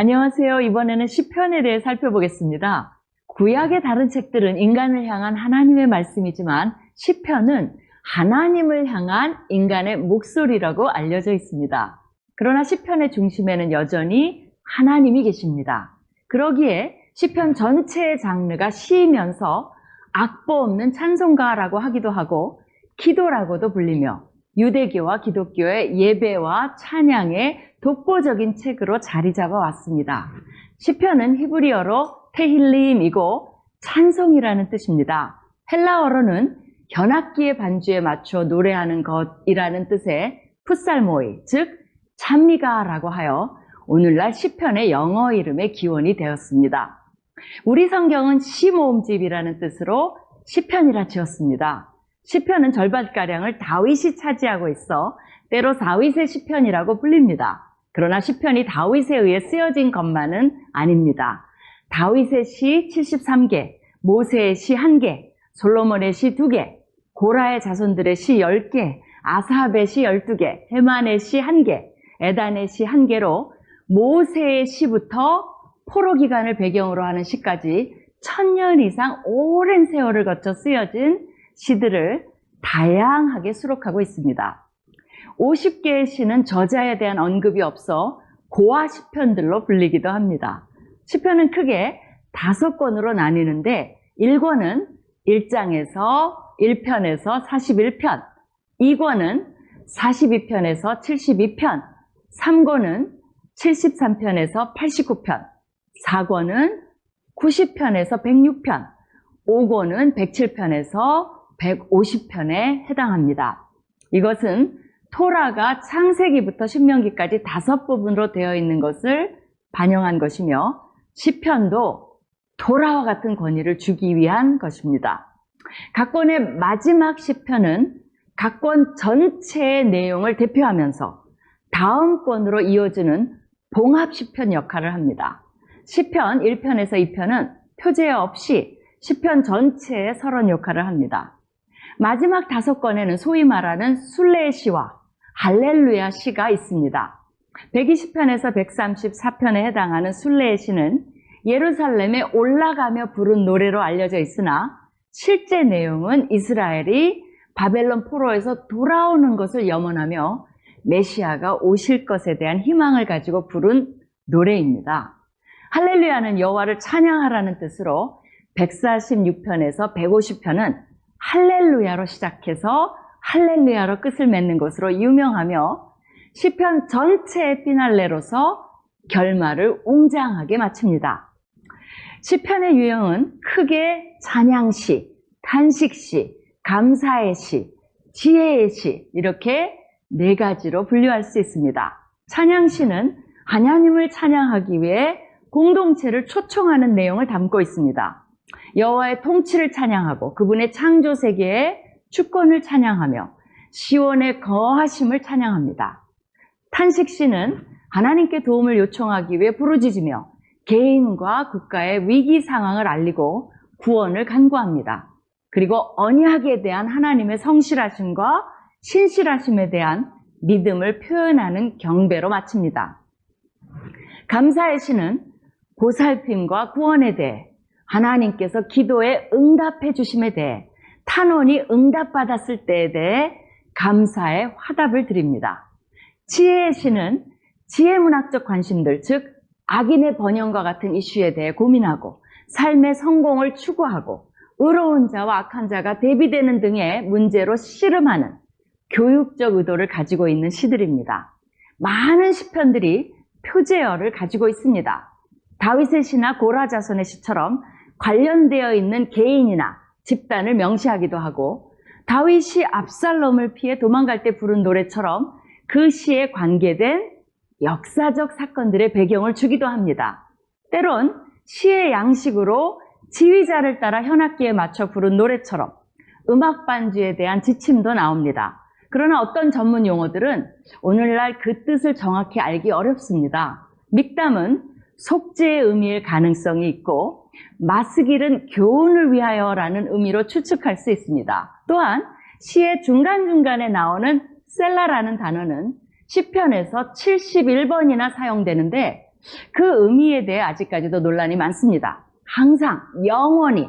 안녕하세요. 이번에는 시편에 대해 살펴보겠습니다. 구약의 다른 책들은 인간을 향한 하나님의 말씀이지만 시편은 하나님을 향한 인간의 목소리라고 알려져 있습니다. 그러나 시편의 중심에는 여전히 하나님이 계십니다. 그러기에 시편 전체의 장르가 시이면서 악보 없는 찬송가라고 하기도 하고 기도라고도 불리며 유대교와 기독교의 예배와 찬양의 독보적인 책으로 자리 잡아왔습니다. 시편은 히브리어로 테힐림이고 찬송이라는 뜻입니다. 헬라어로는 현악기의 반주에 맞춰 노래하는 것이라는 뜻의 풋살모이, 즉 찬미가라고 하여 오늘날 시편의 영어 이름의 기원이 되었습니다. 우리 성경은 시모음집이라는 뜻으로 시편이라 지었습니다. 시편은 절반가량을 다윗이 차지하고 있어 때로 다윗의 시편이라고 불립니다. 그러나 시편이 다윗에 의해 쓰여진 것만은 아닙니다. 다윗의 시 73개, 모세의 시 1개, 솔로몬의 시 2개, 고라의 자손들의 시 10개, 아삽의 시 12개, 헤만의 시 1개, 에단의 시 1개로 모세의 시부터 포로 기간을 배경으로 하는 시까지 1000년 이상 오랜 세월을 거쳐 쓰여진 시들을 다양하게 수록하고 있습니다. 50개의 시는 저자에 대한 언급이 없어 고아 시편들로 불리기도 합니다. 시편은 크게 5권으로 나뉘는데 1권은 1장에서 1편에서 41편, 2권은 42편에서 72편, 3권은 73편에서 89편, 4권은 90편에서 106편, 5권은 107편에서 150편에 해당합니다. 이것은 토라가 창세기부터 신명기까지 5부분으로 되어 있는 것을 반영한 것이며 시편도 토라와 같은 권위를 주기 위한 것입니다. 각 권의 마지막 시편은 각 권 전체의 내용을 대표하면서 다음 권으로 이어지는 봉합 시편 역할을 합니다. 시편 1편에서 2편은 표제 없이 시편 전체의 서론 역할을 합니다. 마지막 5권에는 소위 말하는 순례의 시와 할렐루야 시가 있습니다. 120편에서 134편에 해당하는 순례의 시는 예루살렘에 올라가며 부른 노래로 알려져 있으나 실제 내용은 이스라엘이 바벨론 포로에서 돌아오는 것을 염원하며 메시아가 오실 것에 대한 희망을 가지고 부른 노래입니다. 할렐루야는 여호와를 찬양하라는 뜻으로 146편에서 150편은 할렐루야로 시작해서 할렐루야로 끝을 맺는 것으로 유명하며 시편 전체의 피날레로서 결말을 웅장하게 마칩니다. 시편의 유형은 크게 찬양시, 탄식시, 감사의 시, 지혜의 시 이렇게 4가지로 분류할 수 있습니다. 찬양시는 하나님을 찬양하기 위해 공동체를 초청하는 내용을 담고 있습니다. 여호와의 통치를 찬양하고 그분의 창조 세계의 주권을 찬양하며 시온의 거하심을 찬양합니다. 탄식시는 하나님께 도움을 요청하기 위해 부르짖으며 개인과 국가의 위기 상황을 알리고 구원을 간구합니다. 그리고 언약에 대한 하나님의 성실하심과 신실하심에 대한 믿음을 표현하는 경배로 마칩니다. 감사의 시는 보살핌과 구원에 대해 하나님께서 기도에 응답해 주심에 대해 탄원이 응답받았을 때에 대해 감사의 화답을 드립니다. 지혜의 시는 지혜문학적 관심들, 즉 악인의 번영과 같은 이슈에 대해 고민하고 삶의 성공을 추구하고 의로운 자와 악한 자가 대비되는 등의 문제로 씨름하는 교육적 의도를 가지고 있는 시들입니다. 많은 시편들이 표제어를 가지고 있습니다. 다윗의 시나 고라 자손의 시처럼 관련되어 있는 개인이나 집단을 명시하기도 하고 다윗이 압살롬을 피해 도망갈 때 부른 노래처럼 그 시에 관계된 역사적 사건들의 배경을 주기도 합니다. 때론 시의 양식으로 지휘자를 따라 현악기에 맞춰 부른 노래처럼 음악 반주에 대한 지침도 나옵니다. 그러나 어떤 전문 용어들은 오늘날 그 뜻을 정확히 알기 어렵습니다. 믹담은 속죄의 의미일 가능성이 있고 마스길은 교훈을 위하여라는 의미로 추측할 수 있습니다. 또한 시의 중간중간에 나오는 셀라라는 단어는 시편에서 71번이나 사용되는데 그 의미에 대해 아직까지도 논란이 많습니다. 항상, 영원히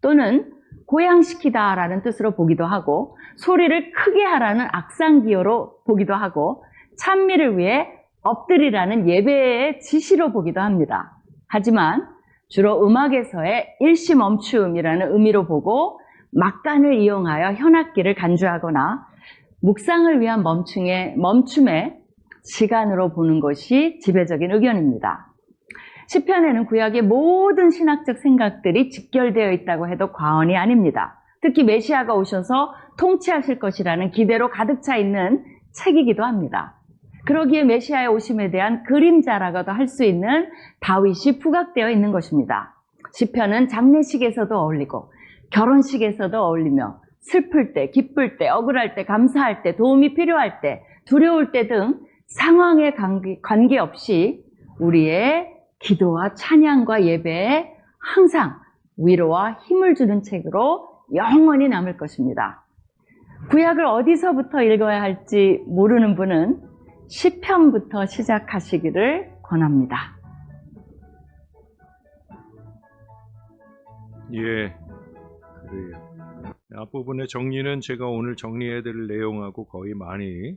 또는 고양시키다라는 뜻으로 보기도 하고 소리를 크게 하라는 악상기호로 보기도 하고 찬미를 위해 엎드리라는 예배의 지시로 보기도 합니다. 하지만 주로 음악에서의 일시멈춤이라는 의미로 보고 막간을 이용하여 현악기를 간주하거나 묵상을 위한 멈춤의 시간으로 보는 것이 지배적인 의견입니다. 시편에는 구약의 모든 신학적 생각들이 직결되어 있다고 해도 과언이 아닙니다. 특히 메시아가 오셔서 통치하실 것이라는 기대로 가득 차 있는 책이기도 합니다. 그러기에 메시아의 오심에 대한 그림자라고도 할 수 있는 다윗이 부각되어 있는 것입니다. 시편은 장례식에서도 어울리고 결혼식에서도 어울리며 슬플 때, 기쁠 때, 억울할 때, 감사할 때, 도움이 필요할 때, 두려울 때 등 상황에 관계없이 우리의 기도와 찬양과 예배에 항상 위로와 힘을 주는 책으로 영원히 남을 것입니다. 구약을 어디서부터 읽어야 할지 모르는 분은 시편부터 시작하시기를 권합니다. 예, 그래요. 앞부분의 정리는 제가 오늘 정리해드릴 내용하고 거의 많이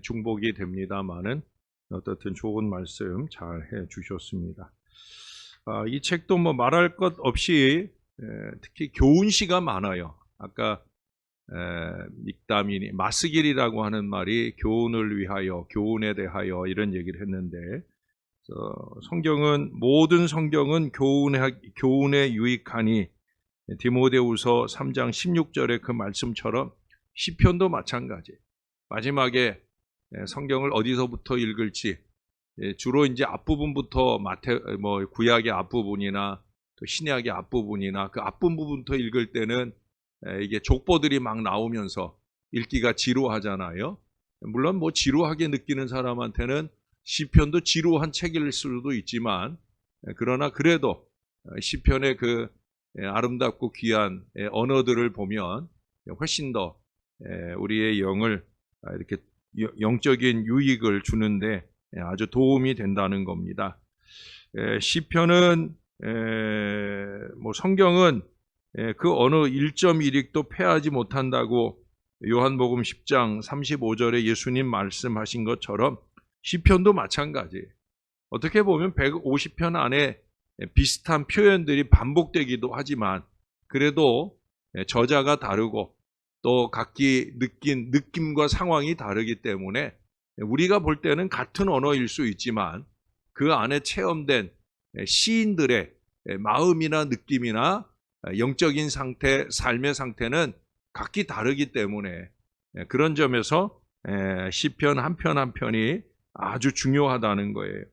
중복이 됩니다만은 어떻든 좋은 말씀 잘 해주셨습니다. 이 책도 뭐 말할 것 없이 특히 교훈시가 많아요. 아까 믹다민이 마스길이라고 하는 말이 교훈을 위하여, 교훈에 대하여 이런 얘기를 했는데 성경은 모든 성경은 교훈에 유익하니 디모데후서 3장 16절의 그 말씀처럼 시편도 마찬가지. 마지막에 성경을 어디서부터 읽을지 주로 이제 앞부분부터 구약의 앞부분이나 또 신약의 앞부분이나 그 앞부분부터 읽을 때는 이게 족보들이 막 나오면서 읽기가 지루하잖아요. 물론 뭐 지루하게 느끼는 사람한테는 시편도 지루한 책일 수도 있지만 그러나 그래도 시편의 그 아름답고 귀한 언어들을 보면 훨씬 더 우리의 영을 이렇게 영적인 유익을 주는데 아주 도움이 된다는 겁니다. 시편은 뭐 성경은 그 어느 1.1읽도 패하지 못한다고 요한복음 10장 35절에 예수님 말씀하신 것처럼 시편도 마찬가지. 어떻게 보면 150편 안에 비슷한 표현들이 반복되기도 하지만 그래도 저자가 다르고 또 각기 느낀 느낌과 상황이 다르기 때문에 우리가 볼 때는 같은 언어일 수 있지만 그 안에 체험된 시인들의 마음이나 느낌이나 영적인 상태, 삶의 상태는 각기 다르기 때문에 그런 점에서 시편 한 편 한 편이 아주 중요하다는 거예요.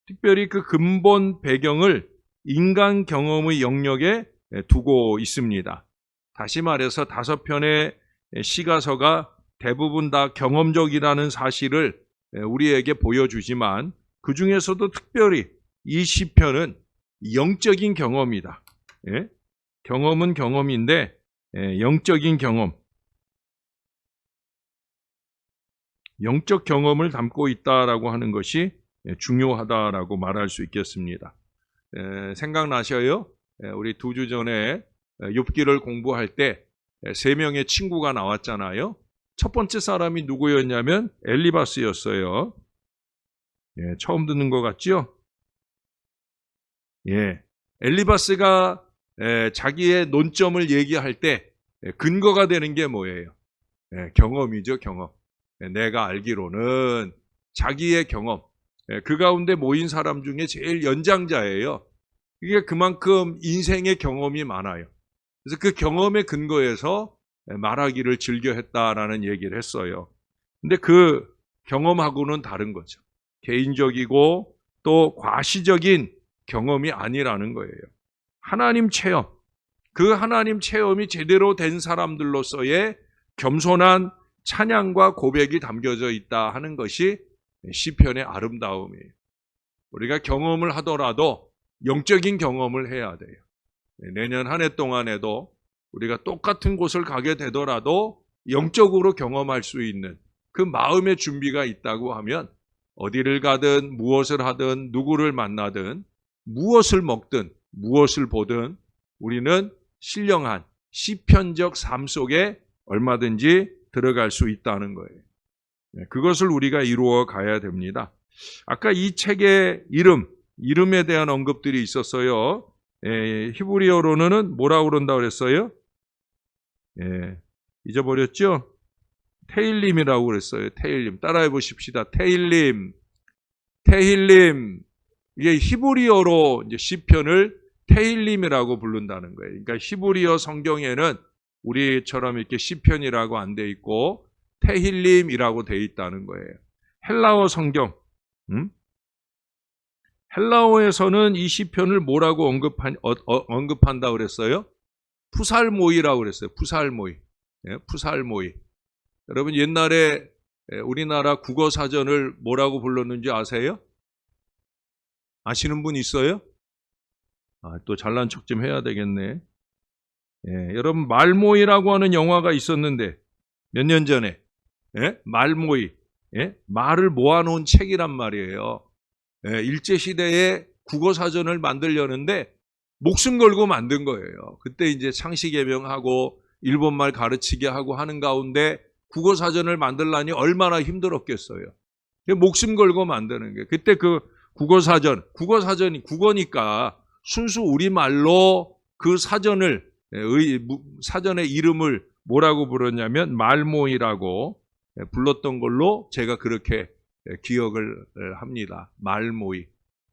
특별히 그 근본 배경을 인간 경험의 영역에 두고 있습니다. 다시 말해서 5편의 시가서가 대부분 다 경험적이라는 사실을 우리에게 보여주지만 그 중에서도 특별히 이 시편은 영적인 경험이다. 예? 경험은 경험인데 영적인 경험, 영적 경험을 담고 있다라고 하는 것이 중요하다라고 말할 수 있겠습니다. 생각나셔요? 우리 2주 전에 욥기를 공부할 때 3명의 친구가 나왔잖아요. 첫 번째 사람이 누구였냐면 엘리바스였어요. 예, 처음 듣는 것 같죠? 예, 엘리바스가 자기의 논점을 얘기할 때 근거가 되는 게 뭐예요? 경험이죠, 경험. 내가 알기로는 자기의 경험, 그 가운데 모인 사람 중에 제일 연장자예요. 이게 그만큼 인생의 경험이 많아요. 그래서 그 경험의 근거에서 말하기를 즐겨했다라는 얘기를 했어요. 근데 그 경험하고는 다른 거죠. 개인적이고 또 과시적인 경험이 아니라는 거예요. 하나님 체험, 그 하나님 체험이 제대로 된 사람들로서의 겸손한 찬양과 고백이 담겨져 있다 하는 것이 시편의 아름다움이에요. 우리가 경험을 하더라도 영적인 경험을 해야 돼요. 내년 한 해 동안에도 우리가 똑같은 곳을 가게 되더라도 영적으로 경험할 수 있는 그 마음의 준비가 있다고 하면 어디를 가든 무엇을 하든 누구를 만나든 무엇을 먹든 무엇을 보든 우리는 신령한 시편적 삶 속에 얼마든지 들어갈 수 있다는 거예요. 그것을 우리가 이루어 가야 됩니다. 아까 이 책의 이름에 대한 언급들이 있었어요. 히브리어로는 뭐라고 그런다고 그랬어요? 잊어버렸죠? 테일림이라고 그랬어요. 테일림. 따라해 보십시다. 테일림. 이게 히브리어로 이제 시편을 테일림이라고 부른다는 거예요. 그러니까 히브리어 성경에는 우리처럼 이렇게 시편이라고 안 돼 있고 테힐림이라고 돼 있다는 거예요. 헬라어 성경, 헬라어에서는 이 시편을 뭐라고 언급한다 그랬어요? 푸살모이라고 그랬어요. 푸살모이. 푸살모이. 여러분 옛날에 우리나라 국어 사전을 뭐라고 불렀는지 아세요? 아시는 분 있어요? 또 잘난 척 좀 해야 되겠네. 여러분 말모이라고 하는 영화가 있었는데 몇 년 전에 말모이, 말을 모아놓은 책이란 말이에요. 일제시대에 국어사전을 만들려는데 목숨 걸고 만든 거예요. 그때 이제 창씨개명하고 일본말 가르치게 하고 하는 가운데 국어사전을 만들려니 얼마나 힘들었겠어요. 목숨 걸고 만드는 게. 그때 그 국어사전이 국어니까 순수 우리말로 그 사전의 이름을 뭐라고 불렀냐면 말모이라고 불렀던 걸로 제가 그렇게 기억을 합니다. 말모이.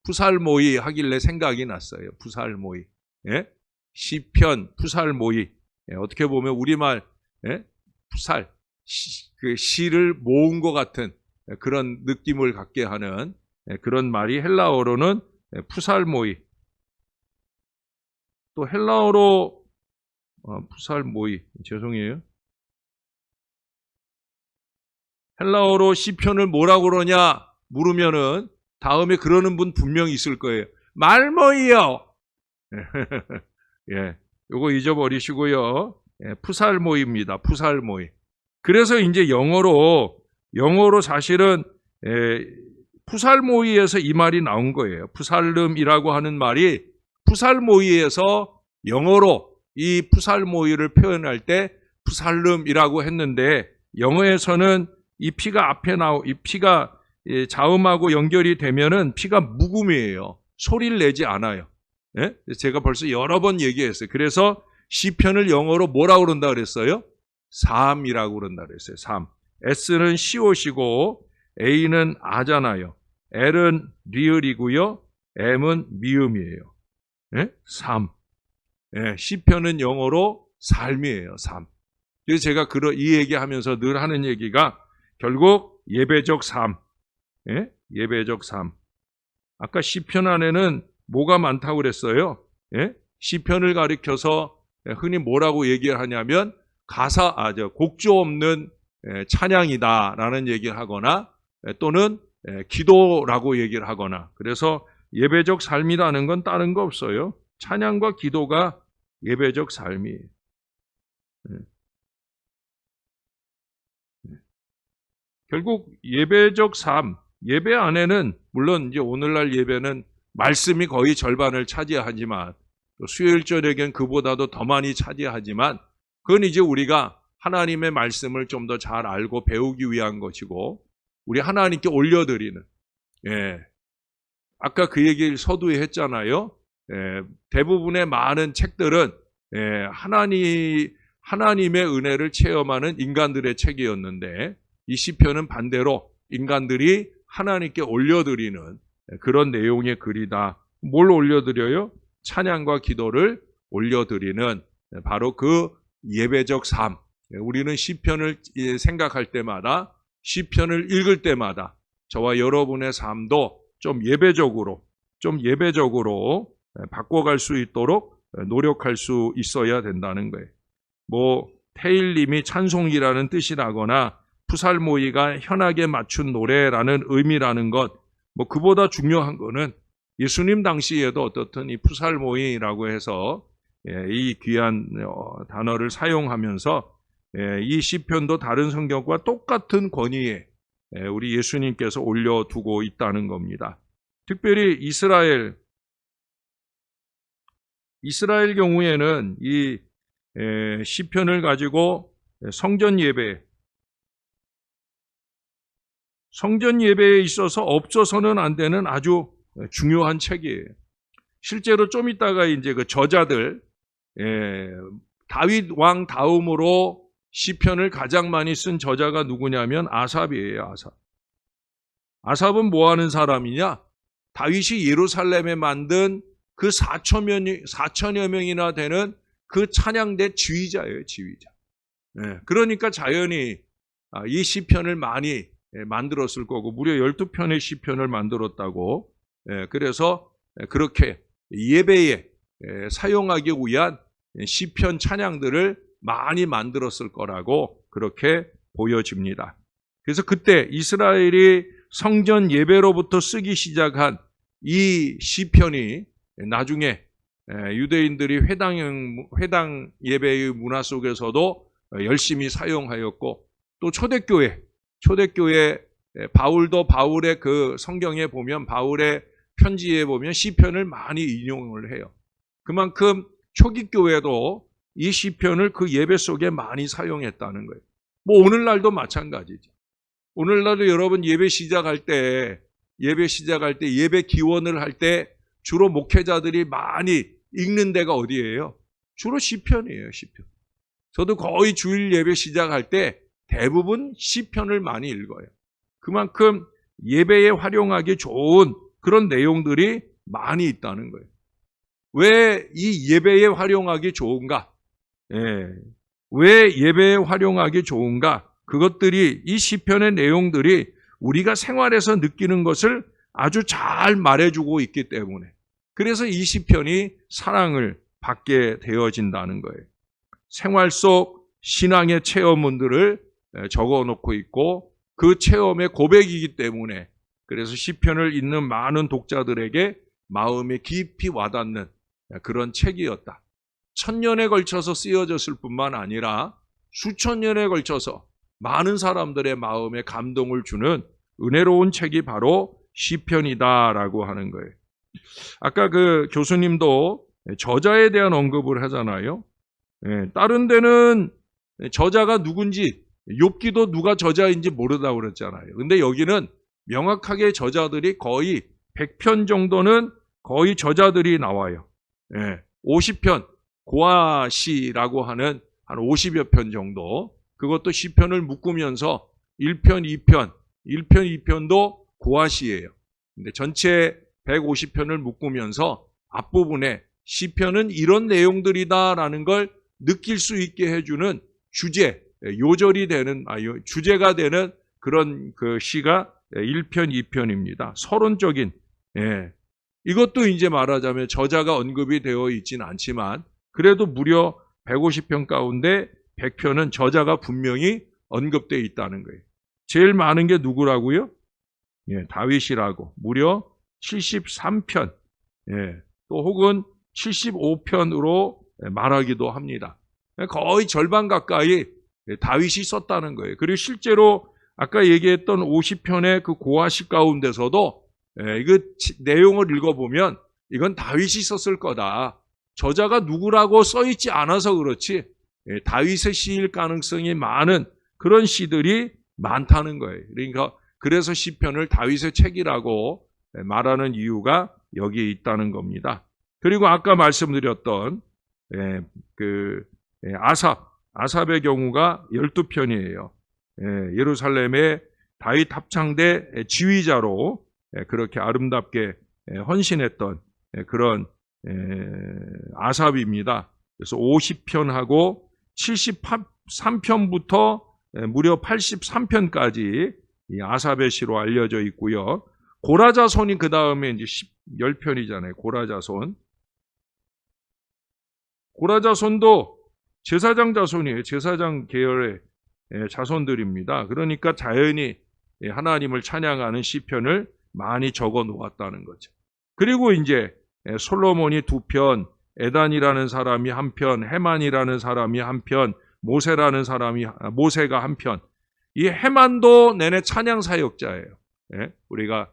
푸살모이 하길래 생각이 났어요. 푸살모이. 시편, 푸살모이. 어떻게 보면 우리말, 푸살, 그 시를 모은 것 같은 그런 느낌을 갖게 하는 그런 말이 헬라어로는 푸살모이. 또 헬라어로 푸살모이, 죄송해요. 헬라어로 시편을 뭐라고 그러냐 물으면은 다음에 그러는 분 분명히 있을 거예요. 말모이요. 요거 잊어버리시고요. 푸살모이입니다. 푸살모이. 그래서 이제 영어로 사실은 푸살모이에서 이 말이 나온 거예요. 푸살름이라고 하는 말이 푸살모이에서 영어로 이 푸살모이를 표현할 때 푸살름이라고 했는데 영어에서는 이 피가 이 피가 자음하고 연결이 되면은 피가 묵음이에요. 소리를 내지 않아요. 제가 벌써 여러 번 얘기했어요. 그래서 시편을 영어로 뭐라고 그런다 그랬어요? 삶이라고 그런다 그랬어요. 삶. S는 시옷이고 A는 아잖아요. L은 리을이고요. M은 미음이에요. 삶. 시편은 영어로 삶이에요. 삶. 그래서 제가 이 얘기하면서 늘 하는 얘기가 결국 예배적 삶. 예배적 삶. 아까 시편 안에는 뭐가 많다고 그랬어요? 시편을 가리켜서 흔히 뭐라고 얘기하냐면 곡조 없는 찬양이다라는 얘기를 하거나 또는 기도라고 얘기를 하거나 그래서 예배적 삶이라는 건 다른 거 없어요. 찬양과 기도가 예배적 삶이에요. 결국 예배적 삶, 예배 안에는 물론 이제 오늘날 예배는 말씀이 거의 절반을 차지하지만 또 수요일 저녁엔 그보다도 더 많이 차지하지만 그건 이제 우리가 하나님의 말씀을 좀 더 잘 알고 배우기 위한 것이고 우리 하나님께 올려드리는 아까 그 얘기를 서두에 했잖아요. 대부분의 많은 책들은 하나님의 은혜를 체험하는 인간들의 책이었는데 이 시편은 반대로 인간들이 하나님께 올려드리는 그런 내용의 글이다. 뭘 올려드려요? 찬양과 기도를 올려드리는 바로 그 예배적 삶. 우리는 시편을 생각할 때마다 시편을 읽을 때마다 저와 여러분의 삶도 좀 예배적으로 바꿔갈 수 있도록 노력할 수 있어야 된다는 거예요. 테일림이 찬송이라는 뜻이라거나 푸살모이가 현악에 맞춘 노래라는 의미라는 것, 그보다 중요한 거는 예수님 당시에도 어떻든 이 푸살모이라고 해서 이 귀한 단어를 사용하면서 이 시편도 다른 성경과 똑같은 권위에 우리 예수님께서 올려두고 있다는 겁니다. 특별히 이스라엘 경우에는 이 시편을 가지고 성전 예배에 있어서 없어서는 안 되는 아주 중요한 책이에요. 실제로 좀 있다가 이제 그 저자들, 다윗 왕 다음으로 시편을 가장 많이 쓴 저자가 누구냐면 아삽이에요. 아삽은 뭐 하는 사람이냐? 다윗이 예루살렘에 만든 그 4천여 명이나 되는 그 찬양대 지휘자예요, 지휘자. 그러니까 자연히 이 시편을 많이 만들었을 거고, 무려 12편의 시편을 만들었다고. 그래서 그렇게 예배에 사용하기 위한 시편 찬양들을 많이 만들었을 거라고 그렇게 보여집니다. 그래서 그때 이스라엘이 성전 예배로부터 쓰기 시작한 이 시편이 나중에 유대인들이 회당 예배의 문화 속에서도 열심히 사용하였고, 또 초대교회 바울의 그 성경에 보면, 바울의 편지에 보면 시편을 많이 인용을 해요. 그만큼 초기 교회도 이 시편을 그 예배 속에 많이 사용했다는 거예요. 뭐 오늘날도 마찬가지죠. 오늘날도 여러분 예배 시작할 때 예배 기원을 할 때 주로 목회자들이 많이 읽는 데가 어디예요? 주로 시편이에요, 시편. 저도 거의 주일 예배 시작할 때 대부분 시편을 많이 읽어요. 그만큼 예배에 활용하기 좋은 그런 내용들이 많이 있다는 거예요. 왜 이 예배에 활용하기 좋은가? 왜 예배에 활용하기 좋은가? 그것들이, 이 시편의 내용들이 우리가 생활에서 느끼는 것을 아주 잘 말해주고 있기 때문에, 그래서 이 시편이 사랑을 받게 되어진다는 거예요. 생활 속 신앙의 체험문들을 적어놓고 있고, 그 체험의 고백이기 때문에, 그래서 시편을 읽는 많은 독자들에게 마음에 깊이 와닿는 그런 책이었다. 1000년에 걸쳐서 쓰여졌을 뿐만 아니라 수천 년에 걸쳐서 많은 사람들의 마음에 감동을 주는 은혜로운 책이 바로 시편이다라고 하는 거예요. 아까 그 교수님도 저자에 대한 언급을 하잖아요. 다른 데는 저자가 누군지, 욥기도 누가 저자인지 모르다고 그랬잖아요. 근데 여기는 명확하게 저자들이 거의 100편 정도는 거의 저자들이 나와요. 50편, 고아시라고 하는 한 50여 편 정도, 그것도 시편을 묶으면서 1편, 2편도 고아시예요. 근데 전체 150편을 묶으면서 앞부분에 시편은 이런 내용들이다라는 걸 느낄 수 있게 해주는 주제가 되는 그런 그 시가 1편, 2편입니다. 서론적인, 이것도 이제 말하자면 저자가 언급이 되어 있지는 않지만, 그래도 무려 150편 가운데 100편은 저자가 분명히 언급되어 있다는 거예요. 제일 많은 게 누구라고요? 다윗이라고. 무려 73편, 또 혹은 75편으로 말하기도 합니다. 거의 절반 가까이 다윗이 썼다는 거예요. 그리고 실제로 아까 얘기했던 50편의 그 고아시 가운데서도 이거 내용을 읽어보면 이건 다윗이 썼을 거다. 저자가 누구라고 써있지 않아서 그렇지 다윗의 시일 가능성이 많은 그런 시들이 많다는 거예요. 그러니까 그래서 시편을 다윗의 책이라고 말하는 이유가 여기에 있다는 겁니다. 그리고 아까 말씀드렸던 아삽의 경우가 12편이에요. 예루살렘의 다윗 합창대 지휘자로 그렇게 아름답게 헌신했던 그런 아삽입니다. 그래서 50편하고 73편부터 무려 83편까지 이 아삽의 시로 알려져 있고요. 고라자손이 그 다음에 이제 10편이잖아요. 고라자손도 제사장 자손이에요. 제사장 계열의 자손들입니다. 그러니까 자연히 하나님을 찬양하는 시편을 많이 적어 놓았다는 거죠. 그리고 이제 솔로몬이 2편, 에단이라는 사람이 1편, 헤만이라는 사람이 1편, 모세가 1편, 이 해만도 내내 찬양 사역자예요. 예? 우리가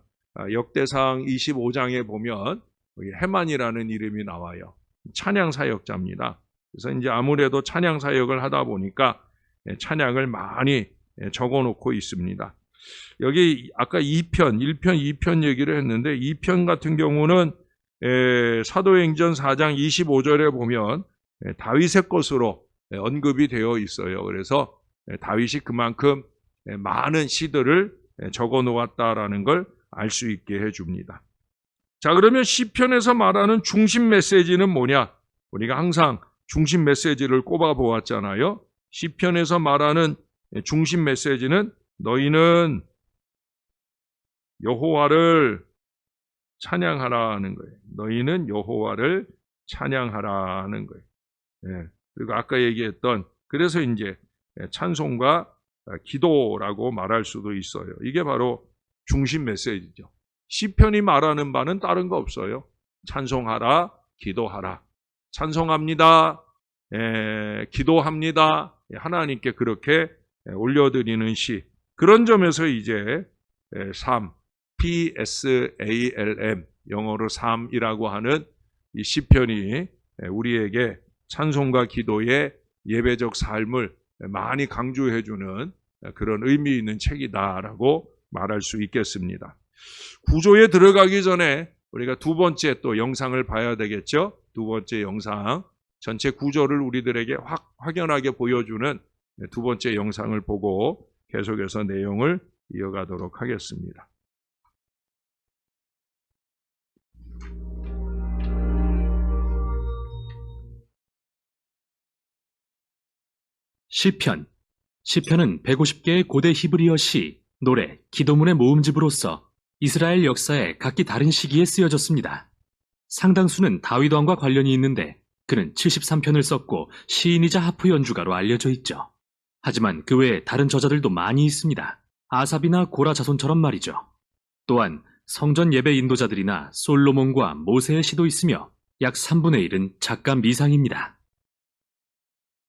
역대상 25장에 보면 여기 해만이라는 이름이 나와요. 찬양 사역자입니다. 그래서 이제 아무래도 찬양 사역을 하다 보니까 찬양을 많이 적어 놓고 있습니다. 여기 아까 2편, 1편, 2편 얘기를 했는데 2편 같은 경우는 사도행전 4장 25절에 보면 다윗의 것으로 언급이 되어 있어요. 그래서 다윗이 그만큼 많은 시들을 적어 놓았다라는 걸 알 수 있게 해줍니다. 자, 그러면 시편에서 말하는 중심 메시지는 뭐냐? 우리가 항상 중심 메시지를 꼽아 보았잖아요. 시편에서 말하는 중심 메시지는 너희는 여호와를 찬양하라는 거예요. 너희는 여호와를 찬양하라는 거예요. 예. 그리고 아까 얘기했던 그래서 이제 찬송과 기도라고 말할 수도 있어요. 이게 바로 중심 메시지죠. 시편이 말하는 바는 다른 거 없어요. 찬송하라, 기도하라. 찬송합니다. 기도합니다. 하나님께 그렇게 올려드리는 시. 그런 점에서 이제 삶, PSALM, 영어로 삶이라고 하는 이 시편이 우리에게 찬송과 기도의 예배적 삶을 많이 강조해주는 그런 의미 있는 책이다라고 말할 수 있겠습니다. 구조에 들어가기 전에 우리가 두 번째 또 영상을 봐야 되겠죠? 두 번째 영상, 전체 구조를 우리들에게 확연하게 보여주는 두 번째 영상을 보고 계속해서 내용을 이어가도록 하겠습니다. 시편. 시편은 150개의 고대 히브리어 시, 노래, 기도문의 모음집으로서 이스라엘 역사에 각기 다른 시기에 쓰여졌습니다. 상당수는 다윗 왕과 관련이 있는데 그는 73편을 썼고 시인이자 하프 연주가로 알려져 있죠. 하지만 그 외에 다른 저자들도 많이 있습니다. 아삽이나 고라 자손처럼 말이죠. 또한 성전 예배 인도자들이나 솔로몬과 모세의 시도 있으며 약 3분의 1은 작가 미상입니다.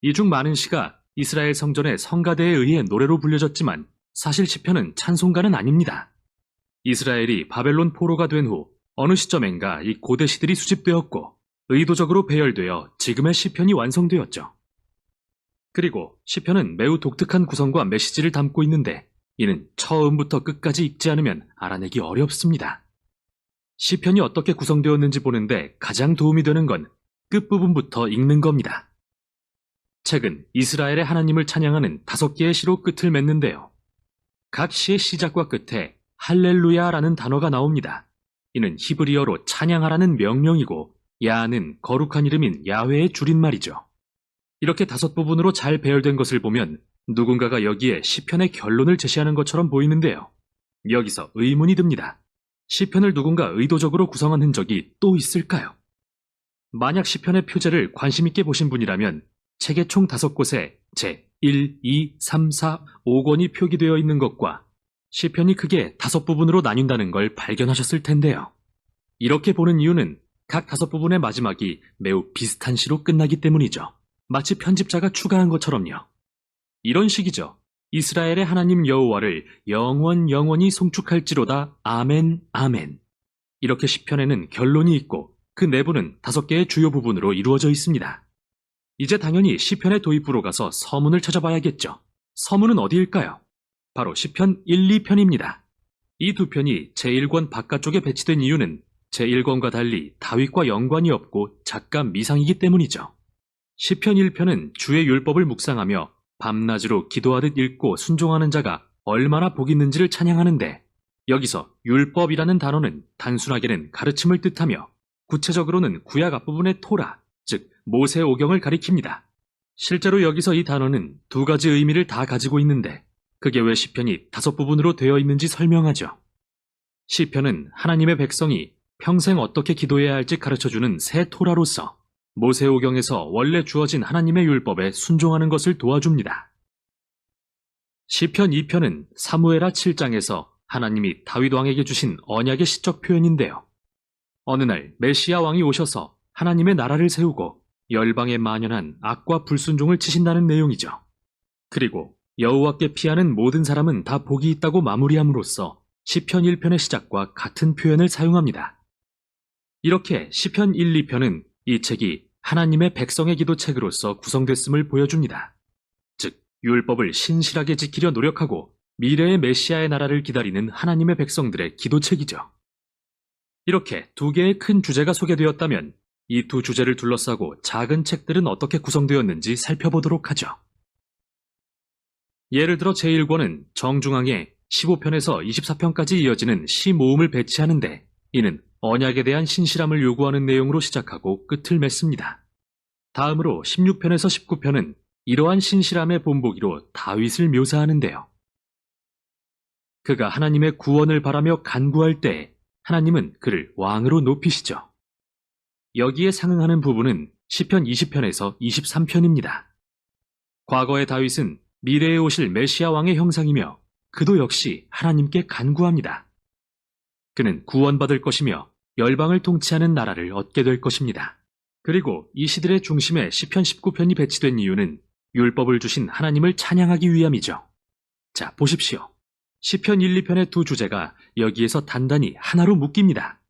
이 중 많은 시가 이스라엘 성전의 성가대에 의해 노래로 불려졌지만 사실 시편은 찬송가는 아닙니다. 이스라엘이 바벨론 포로가 된 후 어느 시점엔가 이 고대 시들이 수집되었고 의도적으로 배열되어 지금의 시편이 완성되었죠. 그리고 시편은 매우 독특한 구성과 메시지를 담고 있는데 이는 처음부터 끝까지 읽지 않으면 알아내기 어렵습니다. 시편이 어떻게 구성되었는지 보는데 가장 도움이 되는 건 끝부분부터 읽는 겁니다. 책은 이스라엘의 하나님을 찬양하는 5개의 시로 끝을 맺는데요. 각 시의 시작과 끝에 할렐루야라는 단어가 나옵니다. 이는 히브리어로 찬양하라는 명령이고 야는 거룩한 이름인 야훼의 줄임말이죠. 이렇게 5부분으로 잘 배열된 것을 보면 누군가가 여기에 시편의 결론을 제시하는 것처럼 보이는데요. 여기서 의문이 듭니다. 시편을 누군가 의도적으로 구성한 흔적이 또 있을까요? 만약 시편의 표제를 관심있게 보신 분이라면 책의 총 5곳에 제 1, 2, 3, 4, 5권이 표기되어 있는 것과 시편이 크게 5부분으로 나뉜다는 걸 발견하셨을 텐데요. 이렇게 보는 이유는 각 5부분의 마지막이 매우 비슷한 시로 끝나기 때문이죠. 마치 편집자가 추가한 것처럼요. 이런 식이죠. 이스라엘의 하나님 여호와를 영원히 송축할지로다. 아멘, 아멘. 이렇게 시편에는 결론이 있고 그 내부는 5개의 주요 부분으로 이루어져 있습니다. 이제 당연히 시편의 도입부로 가서 서문을 찾아봐야겠죠. 서문은 어디일까요? 바로 시편 1, 2편입니다. 이 두 편이 제1권 바깥쪽에 배치된 이유는 제1권과 달리 다윗과 연관이 없고 작가 미상이기 때문이죠. 시편 1편은 주의 율법을 묵상하며 밤낮으로 기도하듯 읽고 순종하는 자가 얼마나 복 있는지를 찬양하는데 여기서 율법이라는 단어는 단순하게는 가르침을 뜻하며 구체적으로는 구약 앞부분의 토라, 즉 모세오경을 가리킵니다. 실제로 여기서 이 단어는 2가지 의미를 다 가지고 있는데 그게 왜 시편이 5부분으로 되어 있는지 설명하죠. 시편은 하나님의 백성이 평생 어떻게 기도해야 할지 가르쳐주는 새 토라로서 모세오경에서 원래 주어진 하나님의 율법에 순종하는 것을 도와줍니다. 시편 2편은 사무엘하 7장에서 하나님이 다윗 왕에게 주신 언약의 시적 표현인데요. 어느 날 메시아 왕이 오셔서 하나님의 나라를 세우고 열방에 만연한 악과 불순종을 치신다는 내용이죠. 그리고 여호와께 피하는 모든 사람은 다 복이 있다고 마무리함으로써 시편 1편의 시작과 같은 표현을 사용합니다. 이렇게 시편 1, 2편은 이 책이 하나님의 백성의 기도책으로서 구성됐음을 보여줍니다. 즉, 율법을 신실하게 지키려 노력하고 미래의 메시아의 나라를 기다리는 하나님의 백성들의 기도책이죠. 이렇게 두 개의 큰 주제가 소개되었다면 이 두 주제를 둘러싸고 작은 책들은 어떻게 구성되었는지 살펴보도록 하죠. 예를 들어 제1권은 정중앙에 15편에서 24편까지 이어지는 시 모음을 배치하는데 이는 언약에 대한 신실함을 요구하는 내용으로 시작하고 끝을 맺습니다. 다음으로 16편에서 19편은 이러한 신실함의 본보기로 다윗을 묘사하는데요. 그가 하나님의 구원을 바라며 간구할 때 하나님은 그를 왕으로 높이시죠. 여기에 상응하는 부분은 시편 20편에서 23편입니다. 과거의 다윗은 미래에 오실 메시아 왕의 형상이며 그도 역시 하나님께 간구합니다. 그는 구원받을 것이며 열방을 통치하는 나라를 얻게 될 것입니다. 그리고 이 시들의 중심에 시편 19편이 배치된 이유는 율법을 주신 하나님을 찬양하기 위함이죠. 자, 보십시오. 시편 1, 2편의 두 주제가 여기에서 단단히 하나로 묶입니다.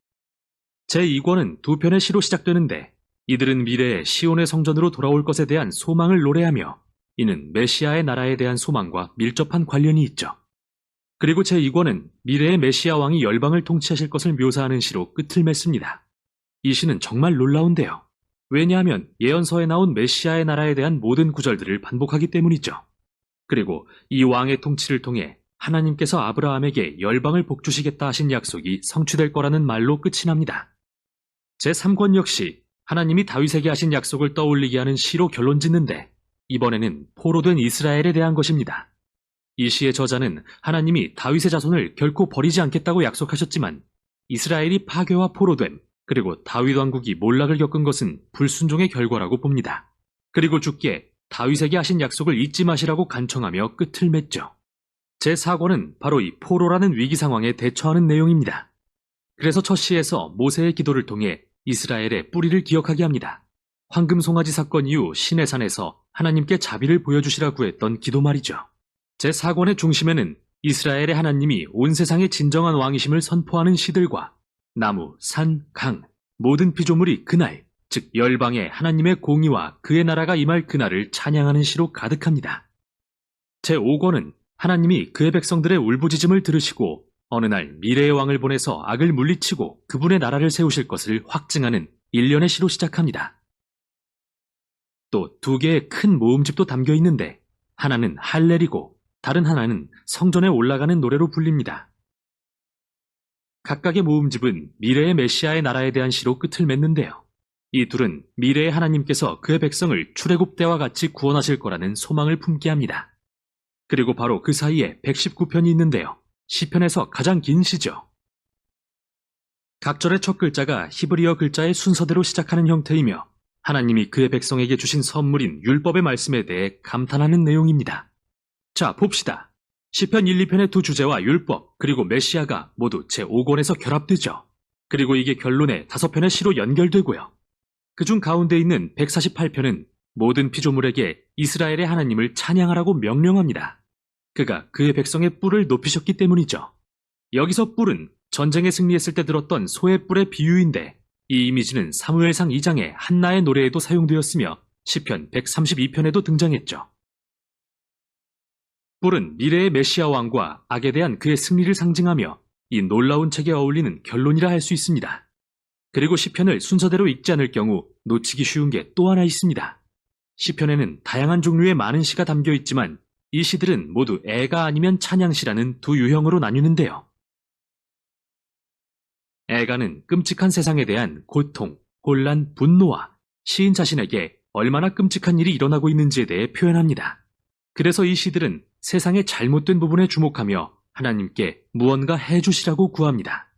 제2권은 두 편의 시로 시작되는데 이들은 미래에 시온의 성전으로 돌아올 것에 대한 소망을 노래하며 이는 메시아의 나라에 대한 소망과 밀접한 관련이 있죠. 그리고 제2권은 미래의 메시아 왕이 열방을 통치하실 것을 묘사하는 시로 끝을 맺습니다. 이 시는 정말 놀라운데요. 왜냐하면 예언서에 나온 메시아의 나라에 대한 모든 구절들을 반복하기 때문이죠. 그리고 이 왕의 통치를 통해 하나님께서 아브라함에게 열방을 복주시겠다 하신 약속이 성취될 거라는 말로 끝이 납니다. 제3권 역시 하나님이 다윗에게 하신 약속을 떠올리게 하는 시로 결론짓는데 이번에는 포로된 이스라엘에 대한 것입니다. 이 시의 저자는 하나님이 다윗의 자손을 결코 버리지 않겠다고 약속하셨지만 이스라엘이 파괴와 포로됨 그리고 다윗 왕국이 몰락을 겪은 것은 불순종의 결과라고 봅니다. 그리고 주께 다윗에게 하신 약속을 잊지 마시라고 간청하며 끝을 맺죠. 제4권은 바로 이 포로라는 위기 상황에 대처하는 내용입니다. 그래서 첫 시에서 모세의 기도를 통해 이스라엘의 뿌리를 기억하게 합니다. 황금 송아지 사건 이후 시내산에서 하나님께 자비를 보여주시라 구했던 기도 말이죠. 제4권의 중심에는 이스라엘의 하나님이 온 세상의 진정한 왕이심을 선포하는 시들과 나무, 산, 강, 모든 피조물이 그날, 즉 열방에 하나님의 공의와 그의 나라가 임할 그날을 찬양하는 시로 가득합니다. 제5권은 하나님이 그의 백성들의 울부짖음을 들으시고 어느 날 미래의 왕을 보내서 악을 물리치고 그분의 나라를 세우실 것을 확증하는 일련의 시로 시작합니다. 또 두 개의 큰 모음집도 담겨 있는데 하나는 할렐이고 다른 하나는 성전에 올라가는 노래로 불립니다. 각각의 모음집은 미래의 메시아의 나라에 대한 시로 끝을 맺는데요. 이 둘은 미래의 하나님께서 그의 백성을 출애굽 때와 같이 구원하실 거라는 소망을 품게 합니다. 그리고 바로 그 사이에 119편이 있는데요. 시편에서 가장 긴 시죠. 각 절의 첫 글자가 히브리어 글자의 순서대로 시작하는 형태이며 하나님이 그의 백성에게 주신 선물인 율법의 말씀에 대해 감탄하는 내용입니다. 자, 봅시다. 시편 1, 2편의 두 주제와 율법 그리고 메시아가 모두 제5권에서 결합되죠. 그리고 이게 결론에 5편의 시로 연결되고요. 그중 가운데 있는 148편은 모든 피조물에게 이스라엘의 하나님을 찬양하라고 명령합니다. 그가 그의 백성의 뿔을 높이셨기 때문이죠. 여기서 뿔은 전쟁에 승리했을 때 들었던 소의 뿔의 비유인데 이 이미지는 사무엘상 2장의 한나의 노래에도 사용되었으며 시편 132편에도 등장했죠. 뿔은 미래의 메시아 왕과 악에 대한 그의 승리를 상징하며 이 놀라운 책에 어울리는 결론이라 할 수 있습니다. 그리고 시편을 순서대로 읽지 않을 경우 놓치기 쉬운 게 또 하나 있습니다. 시편에는 다양한 종류의 많은 시가 담겨 있지만 이 시들은 모두 애가 아니면 찬양시라는 두 유형으로 나뉘는데요. 애가는 끔찍한 세상에 대한 고통, 혼란, 분노와 시인 자신에게 얼마나 끔찍한 일이 일어나고 있는지에 대해 표현합니다. 그래서 이 시들은 세상의 잘못된 부분에 주목하며 하나님께 무언가 해주시라고 구합니다.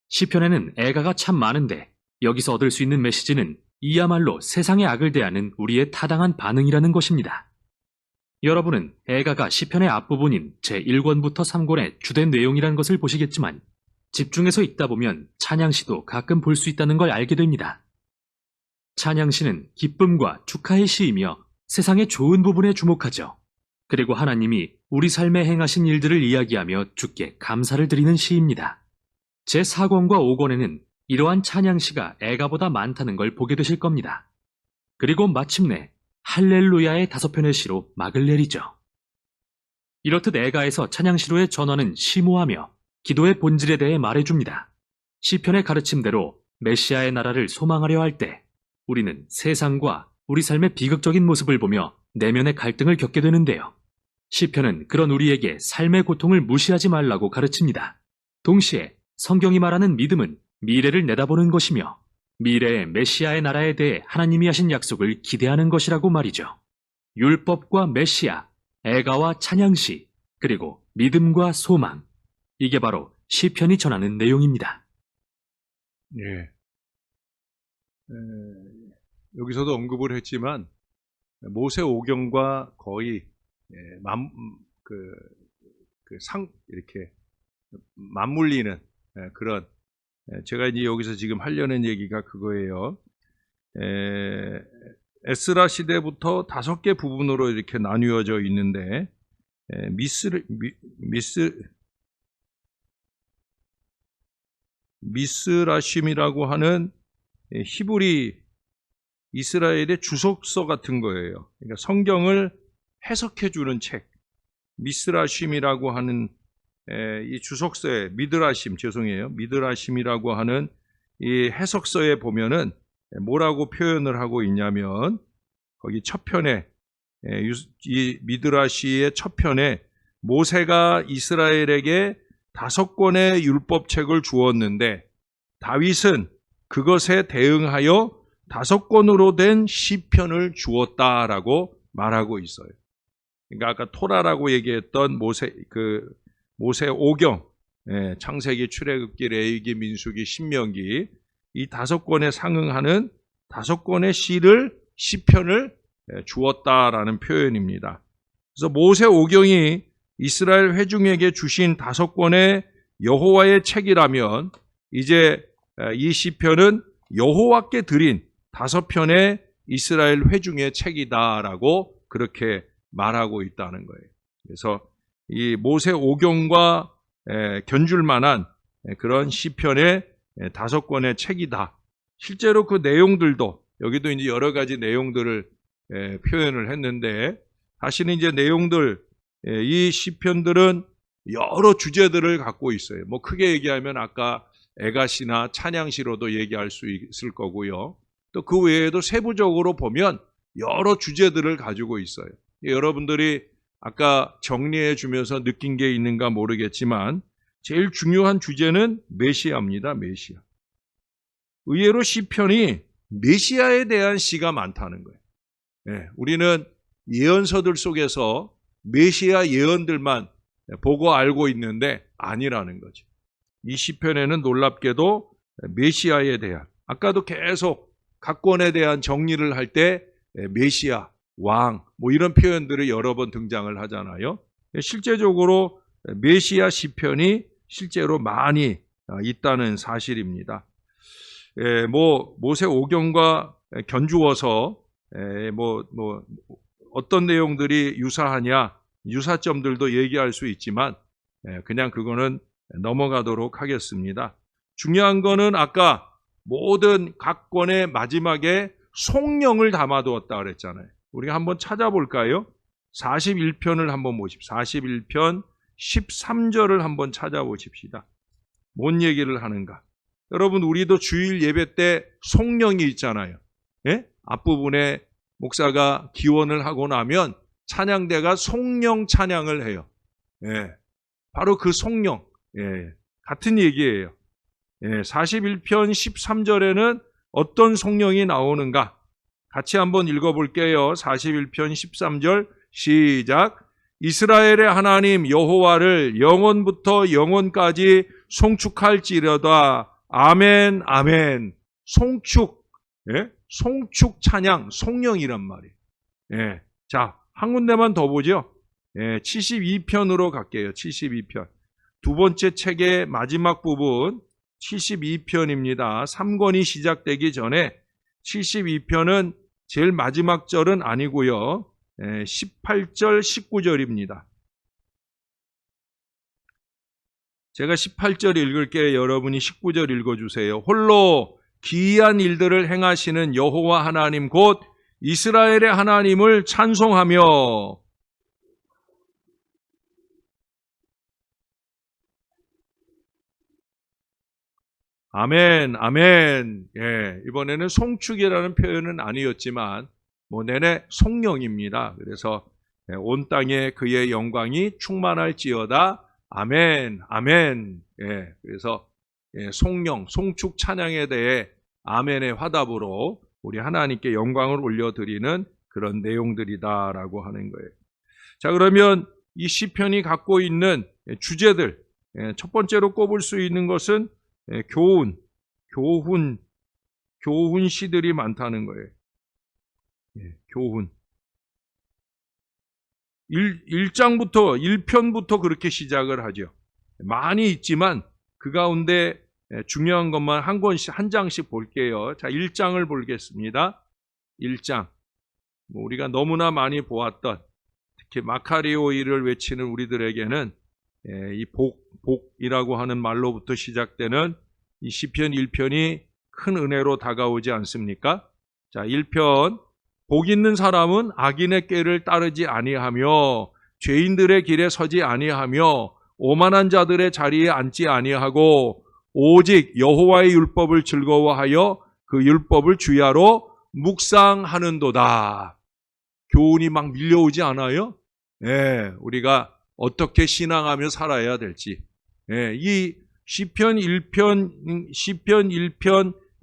시편에는 애가가 참 많은데 여기서 얻을 수 있는 메시지는 이야말로 세상의 악을 대하는 우리의 타당한 반응이라는 것입니다. 여러분은 애가가 시편의 앞부분인 제1권부터 3권의 주된 내용이라는 것을 보시겠지만 집중해서 읽다 보면 찬양시도 가끔 볼 수 있다는 걸 알게 됩니다. 찬양시는 기쁨과 축하의 시이며 세상의 좋은 부분에 주목하죠. 그리고 하나님이 우리 삶에 행하신 일들을 이야기하며 주께 감사를 드리는 시입니다. 제4권과 5권에는 이러한 찬양시가 애가보다 많다는 걸 보게 되실 겁니다. 그리고 마침내 할렐루야의 5편의 시로 막을 내리죠. 이렇듯 애가에서 찬양시로의 전환은 심오하며 기도의 본질에 대해 말해줍니다. 시편의 가르침대로 메시아의 나라를 소망하려 할 때 우리는 세상과 우리 삶의 비극적인 모습을 보며 내면의 갈등을 겪게 되는데요. 시편은 그런 우리에게 삶의 고통을 무시하지 말라고 가르칩니다. 동시에 성경이 말하는 믿음은 미래를 내다보는 것이며 미래의 메시아의 나라에 대해 하나님이 하신 약속을 기대하는 것이라고 말이죠. 율법과 메시아, 애가와 찬양시, 그리고 믿음과 소망. 이게 바로 시편이 전하는 내용입니다. 예. 여기서도 언급을 했지만 모세오경과 거의 이렇게 맞물리는 그런, 제가 이제 여기서 지금 하려는 얘기가 그거예요. 에스라 시대부터 5개 부분으로 이렇게 나뉘어져 있는데 미스라심이라고 하는 히브리 이스라엘의 주석서 같은 거예요. 그러니까 성경을 해석해주는 책, 미스라심이라고 하는 이 주석서에 미드라심이라고 하는 이 해석서에 보면은 뭐라고 표현을 하고 있냐면, 거기 첫 편에 이 미드라시의 첫 편에 모세가 이스라엘에게 5권의 율법책을 주었는데 다윗은 그것에 대응하여 5권으로 된 시편을 주었다라고 말하고 있어요. 그러니까 아까 토라라고 얘기했던 모세 오경, 창세기, 출애굽기, 레위기, 민수기, 신명기, 이 5권에 상응하는 5권의 시편을 주었다라는 표현입니다. 그래서 모세 오경이 이스라엘 회중에게 주신 5권의 여호와의 책이라면 이제 이 시편은 여호와께 드린 5편의 이스라엘 회중의 책이다라고 그렇게 말하고 있다는 거예요. 그래서 이 모세 오경과 견줄 만한 그런 시편의 5권의 책이다. 실제로 그 내용들도 여기도 이제 여러 가지 내용들을 표현을 했는데, 사실은 이제 내용들, 이 시편들은 여러 주제들을 갖고 있어요. 뭐 크게 얘기하면 아까 애가시나 찬양시로도 얘기할 수 있을 거고요. 또 그 외에도 세부적으로 보면 여러 주제들을 가지고 있어요. 여러분들이 아까 정리해 주면서 느낀 게 있는가 모르겠지만 제일 중요한 주제는 메시아입니다. 메시아. 의외로 시편이 메시아에 대한 시가 많다는 거예요. 우리는 예언서들 속에서 메시아 예언들만 보고 알고 있는데 아니라는 거죠. 이 시편에는 놀랍게도 메시아에 대한, 아까도 계속 각 권에 대한 정리를 할 때 메시아, 왕, 뭐 이런 표현들이 여러 번 등장을 하잖아요. 실제적으로 메시아 시편이 실제로 많이 있다는 사실입니다. 모세 오경과 견주어서 어떤 내용들이 유사하냐, 유사점들도 얘기할 수 있지만 그냥 그거는 넘어가도록 하겠습니다. 중요한 거는 아까 모든 각 권의 마지막에 송령을 담아두었다 그랬잖아요. 우리가 한번 찾아볼까요? 41편을 한번 보십시오. 41편 13절을 한번 찾아보십시다. 뭔 얘기를 하는가? 여러분, 우리도 주일 예배 때 송령이 있잖아요. 앞부분에 목사가 기원을 하고 나면 찬양대가 송령 찬양을 해요. 바로 그 송령, 같은 얘기예요. 41편 13절에는 어떤 송령이 나오는가? 같이 한번 읽어볼게요. 41편 13절 시작. 이스라엘의 하나님 여호와를 영원부터 영원까지 송축할지려다. 아멘, 아멘. 송축, 송축 찬양, 송령이란 말이에요. 자, 한 군데만 더 보죠. 72편으로 갈게요. 72편. 두 번째 책의 마지막 부분 72편입니다. 3권이 시작되기 전에 72편은 제일 마지막 절은 아니고요. 18절, 19절입니다. 제가 18절 읽을게 여러분이 19절 읽어주세요. 홀로 기이한 일들을 행하시는 여호와 하나님 곧 이스라엘의 하나님을 찬송하며 아멘, 아멘. 예, 이번에는 송축이라는 표현은 아니었지만 내내 송영입니다. 그래서 온 땅에 그의 영광이 충만할지어다. 아멘, 아멘. 예, 그래서 송영, 송축 찬양에 대해 아멘의 화답으로 우리 하나님께 영광을 올려드리는 그런 내용들이다라고 하는 거예요. 자, 그러면 이 시편이 갖고 있는 주제들, 첫 번째로 꼽을 수 있는 것은 교훈 시들이 많다는 거예요. 교훈. 1장부터, 1편부터 그렇게 시작을 하죠. 많이 있지만 그 가운데 중요한 것만 한 장씩 볼게요. 자, 1장을 보겠습니다. 1장. 우리가 너무나 많이 보았던, 특히 마카리오이를 외치는 우리들에게는 이 복이라고 하는 말로부터 시작되는 이 시편 1편이 큰 은혜로 다가오지 않습니까? 자, 1편. 복 있는 사람은 악인의 꾀를 따르지 아니하며 죄인들의 길에 서지 아니하며 오만한 자들의 자리에 앉지 아니하고 오직 여호와의 율법을 즐거워하여 그 율법을 주야로 묵상하는도다. 교훈이 막 밀려오지 않아요? 우리가 어떻게 신앙하며 살아야 될지. 이 시편 1편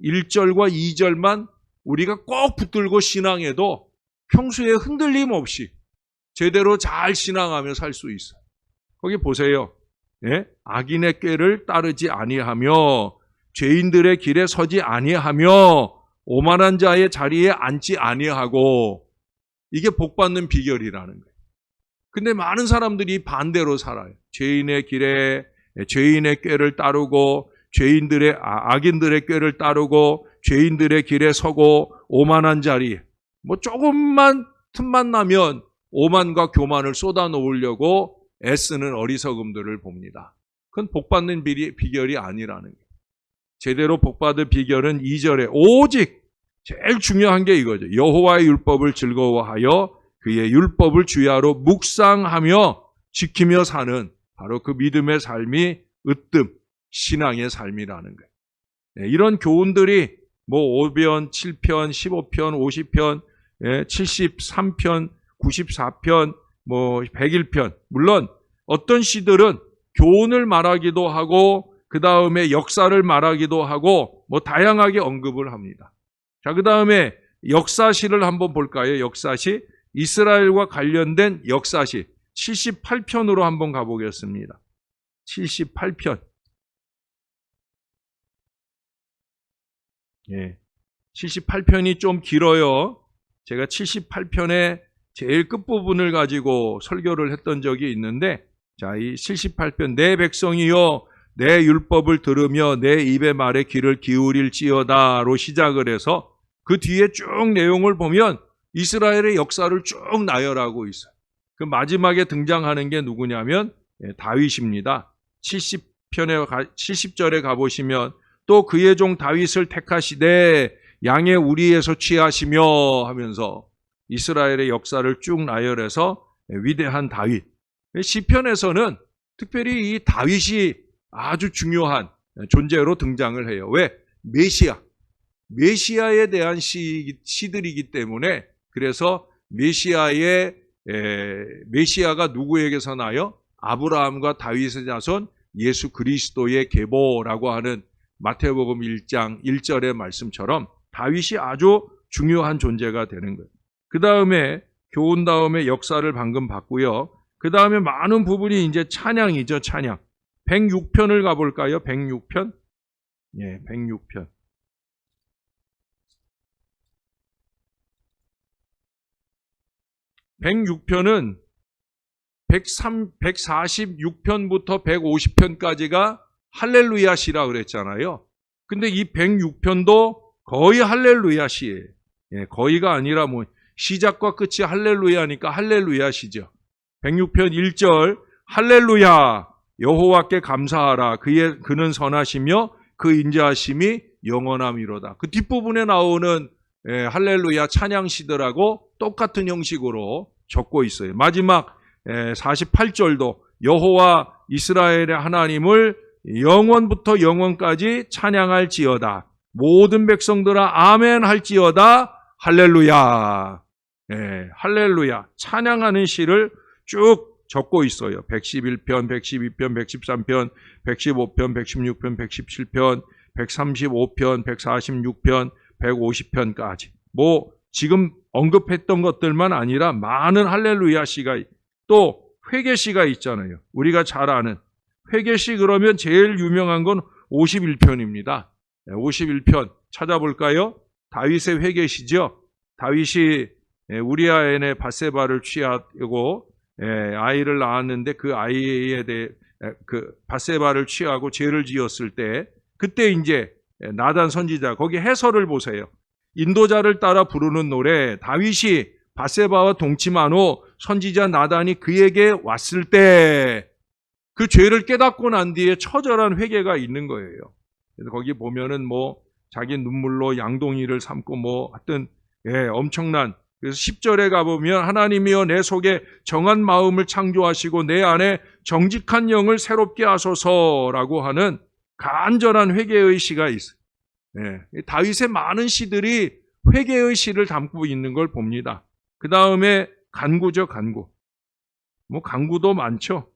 1절과 2절만 우리가 꼭 붙들고 신앙해도 평소에 흔들림 없이 제대로 잘 신앙하며 살 수 있어요. 거기 보세요. 악인의 꾀를 따르지 아니하며 죄인들의 길에 서지 아니하며 오만한 자의 자리에 앉지 아니하고, 이게 복받는 비결이라는 거예요. 근데 많은 사람들이 반대로 살아요. 죄인의 꾀를 따르고 악인들의 꾀를 따르고 죄인들의 길에 서고 오만한 자리에 조금만 틈만 나면 오만과 교만을 쏟아 놓으려고 애쓰는 어리석음들을 봅니다. 그건 복받는 비결이 아니라는 거예요. 제대로 복받을 비결은 2절에 오직 제일 중요한 게 이거죠. 여호와의 율법을 즐거워하여 그의 율법을 주야로 묵상하며 지키며 사는 바로 그 믿음의 삶이 으뜸 신앙의 삶이라는 거예요. 이런 교훈들이 5편, 7편, 15편, 50편, 73편, 94편, 101편. 물론 어떤 시들은 교훈을 말하기도 하고 그 다음에 역사를 말하기도 하고 다양하게 언급을 합니다. 자, 그 다음에 역사시를 한번 볼까요? 역사시. 이스라엘과 관련된 역사시. 78편으로 한번 가보겠습니다. 78편. 78편이 좀 길어요. 제가 78편의 제일 끝부분을 가지고 설교를 했던 적이 있는데, 자, 이 78편, 내 백성이여 내 율법을 들으며 내 입의 말에 귀를 기울일지어다로 시작을 해서 그 뒤에 쭉 내용을 보면 이스라엘의 역사를 쭉 나열하고 있어요. 그 마지막에 등장하는 게 누구냐면 다윗입니다. 70절에 가보시면 또 그의 종 다윗을 택하시되 양의 우리에서 취하시며 하면서 이스라엘의 역사를 쭉 나열해서 위대한 다윗. 시편에서는 특별히 이 다윗이 아주 중요한 존재로 등장을 해요. 왜? 메시아에 대한 시들이기 때문에. 그래서 메시아가 누구에게서 나요? 아브라함과 다윗의 자손 예수 그리스도의 계보라고 하는 마태복음 1장 1절의 말씀처럼 다윗이 아주 중요한 존재가 되는 거예요. 그 다음에 교훈 다음에 역사를 방금 봤고요. 그 다음에 많은 부분이 이제 찬양이죠, 찬양. 106편을 가볼까요? 106편? 106편. 106편은 146편부터 150편까지가 할렐루야 시라 그랬잖아요. 근데 이 106편도 거의 할렐루야 시예요. 거의가 아니라 시작과 끝이 할렐루야니까 할렐루야시죠. 106편 1절 할렐루야 여호와께 감사하라 그는 선하시며 그 인자하심이 영원함이로다. 그 뒷부분에 나오는 할렐루야 찬양시들하고 똑같은 형식으로 적고 있어요. 마지막 48절도 여호와 이스라엘의 하나님을 영원부터 영원까지 찬양할지어다. 모든 백성들아 아멘 할지어다. 할렐루야. 할렐루야. 찬양하는 시를 쭉 적고 있어요. 111편, 112편, 113편, 115편, 116편, 117편, 135편, 146편, 150편까지. 지금 언급했던 것들만 아니라 많은 할렐루야 시가 또 회개시가 있잖아요. 우리가 잘 아는 회개시 그러면 제일 유명한 건 51편입니다. 51편 찾아볼까요? 다윗의 회개시죠. 다윗이 우리아의 밧세바를 취하고 아이를 낳았는데 그 아이에 대해 그 밧세바를 취하고 죄를 지었을 때 그때 이제 나단 선지자 거기 해설을 보세요. 인도자를 따라 부르는 노래 다윗이 밧세바와 동침한 후 선지자 나단이 그에게 왔을 때 그 죄를 깨닫고 난 뒤에 처절한 회개가 있는 거예요. 그래서 거기 보면은 자기 눈물로 양동이를 삶고 하여튼 엄청난 그래서 10절에 가보면 하나님이여 내 속에 정한 마음을 창조하시고 내 안에 정직한 영을 새롭게 하소서라고 하는 간절한 회개의 시가 있어요. 다윗의 많은 시들이 회개의 시를 담고 있는 걸 봅니다. 그 다음에 간구죠, 간구. 간구도 많죠.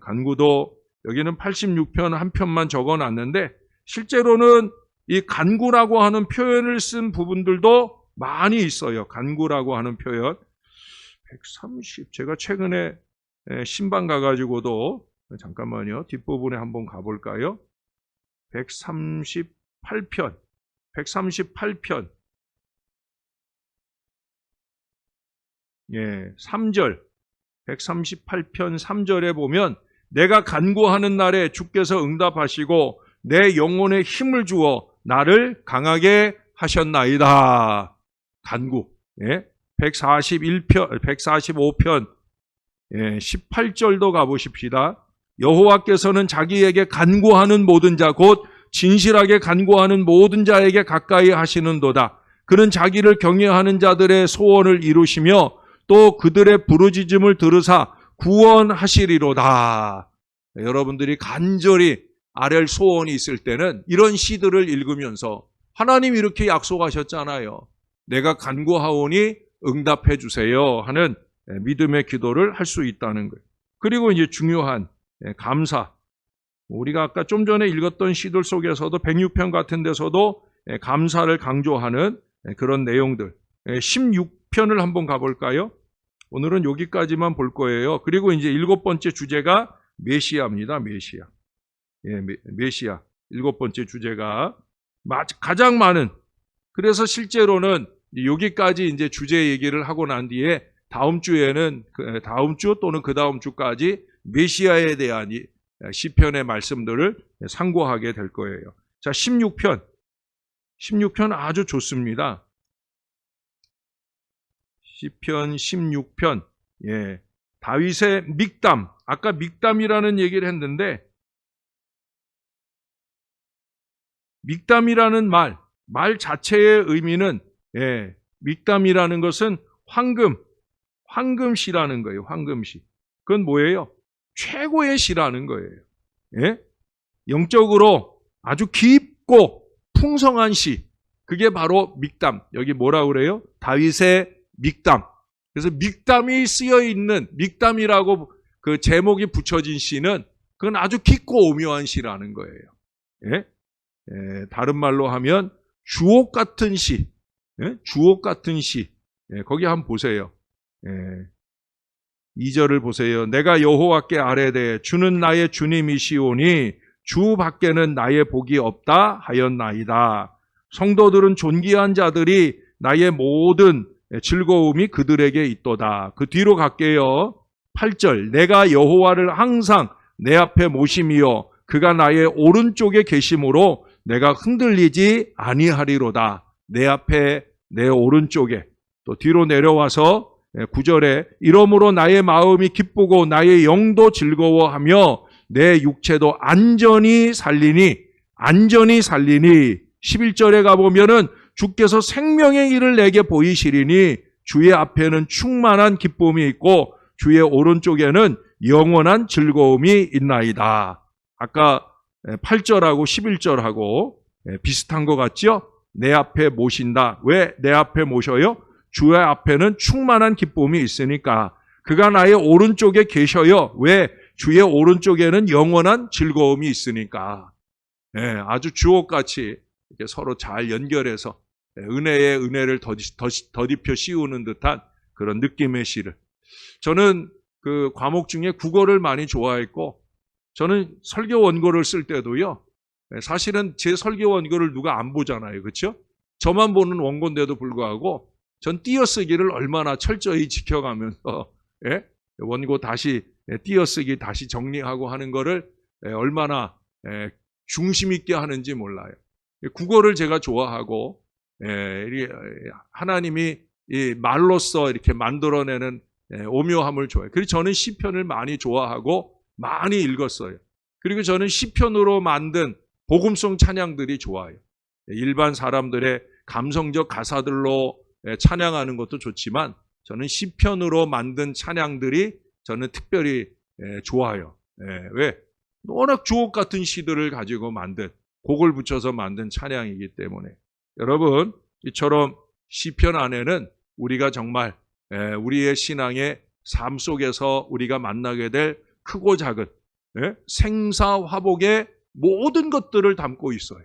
간구도 여기는 86편 한 편만 적어놨는데 실제로는 이 간구라고 하는 표현을 쓴 부분들도 많이 있어요. 간구라고 하는 표현. 130, 제가 최근에 신방 가가지고도, 잠깐만요. 뒷부분에 한번 가볼까요? 138편. 138편. 3절. 138편 3절에 보면 내가 간구하는 날에 주께서 응답하시고 내 영혼에 힘을 주어 나를 강하게 하셨나이다. 간구. 141편, 145편 18절도 가보십시다. 여호와께서는 자기에게 간구하는 모든 자 곧 진실하게 간구하는 모든 자에게 가까이 하시는도다. 그는 자기를 경외하는 자들의 소원을 이루시며 또 그들의 부르짖음을 들으사 구원하시리로다. 여러분들이 간절히 아랠 소원이 있을 때는 이런 시들을 읽으면서 하나님 이렇게 약속하셨잖아요. 내가 간구하오니 응답해 주세요 하는 믿음의 기도를 할 수 있다는 거예요. 그리고 이제 중요한 감사. 우리가 아까 좀 전에 읽었던 시들 속에서도 106편 같은 데서도 감사를 강조하는 그런 내용들. 16편을 한번 가볼까요? 오늘은 여기까지만 볼 거예요. 그리고 이제 7번째 주제가 메시아입니다. 메시아. 메시아. 7번째 주제가 가장 많은. 그래서 실제로는 여기까지 이제 주제 얘기를 하고 난 뒤에 다음 주에는 다음 주 또는 그 다음 주까지 메시아에 대한 시편의 말씀들을 상고하게 될 거예요. 자, 16편. 16편 아주 좋습니다. 시편 16편. 다윗의 믹담. 아까 믹담이라는 얘기를 했는데 믹담이라는 말 자체의 의미는 믹담이라는 것은 황금시라는 거예요. 황금시. 그건 뭐예요? 최고의 시라는 거예요. 영적으로 아주 깊고 풍성한 시. 그게 바로 믹담. 여기 뭐라고 그래요? 다윗의 믹담. 그래서 믹담이 쓰여 있는 믹담이라고 그 제목이 붙여진 시는 그건 아주 깊고 오묘한 시라는 거예요. 다른 말로 하면 주옥 같은 시. 주옥 같은 시. 거기 한번 보세요. 2절을 보세요. 내가 여호와께 아뢰되 주는 나의 주님이시오니 주 밖에는 나의 복이 없다 하였나이다. 성도들은 존귀한 자들이 나의 모든 즐거움이 그들에게 있도다. 그 뒤로 갈게요. 8절 내가 여호와를 항상 내 앞에 모심이요 그가 나의 오른쪽에 계심으로 내가 흔들리지 아니하리로다. 내 앞에 내 오른쪽에 또 뒤로 내려와서 9절에 이러므로 나의 마음이 기쁘고 나의 영도 즐거워하며 내 육체도 안전히 살리니 11절에 가보면은 주께서 생명의 길을 내게 보이시리니 주의 앞에는 충만한 기쁨이 있고 주의 오른쪽에는 영원한 즐거움이 있나이다. 아까 8절하고 11절하고 비슷한 것 같죠? 내 앞에 모신다. 왜 내 앞에 모셔요? 주의 앞에는 충만한 기쁨이 있으니까. 그가 나의 오른쪽에 계셔요. 왜? 주의 오른쪽에는 영원한 즐거움이 있으니까. 아주 주옥같이 이렇게 서로 잘 연결해서 은혜에 은혜를 더딥혀 씌우는 듯한 그런 느낌의 시를. 저는 그 과목 중에 국어를 많이 좋아했고, 저는 설교 원고를 쓸 때도요, 사실은 제 설교 원고를 누가 안 보잖아요. 그렇죠? 저만 보는 원고인데도 불구하고 전 띄어쓰기를 얼마나 철저히 지켜가면서 원고 다시 띄어쓰기 다시 정리하고 하는 거를 얼마나 중심 있게 하는지 몰라요. 국어를 제가 좋아하고 하나님이 이 말로써 이렇게 만들어내는 오묘함을 좋아해요. 그리고 저는 시편을 많이 좋아하고 많이 읽었어요. 그리고 저는 시편으로 만든 복음송 찬양들이 좋아요. 일반 사람들의 감성적 가사들로 찬양하는 것도 좋지만 저는 시편으로 만든 찬양들이 저는 특별히 좋아요. 왜? 워낙 주옥 같은 시들을 가지고 만든, 곡을 붙여서 만든 찬양이기 때문에. 여러분, 이처럼 시편 안에는 우리가 정말 우리의 신앙의 삶 속에서 우리가 만나게 될 크고 작은 생사화복의 모든 것들을 담고 있어요.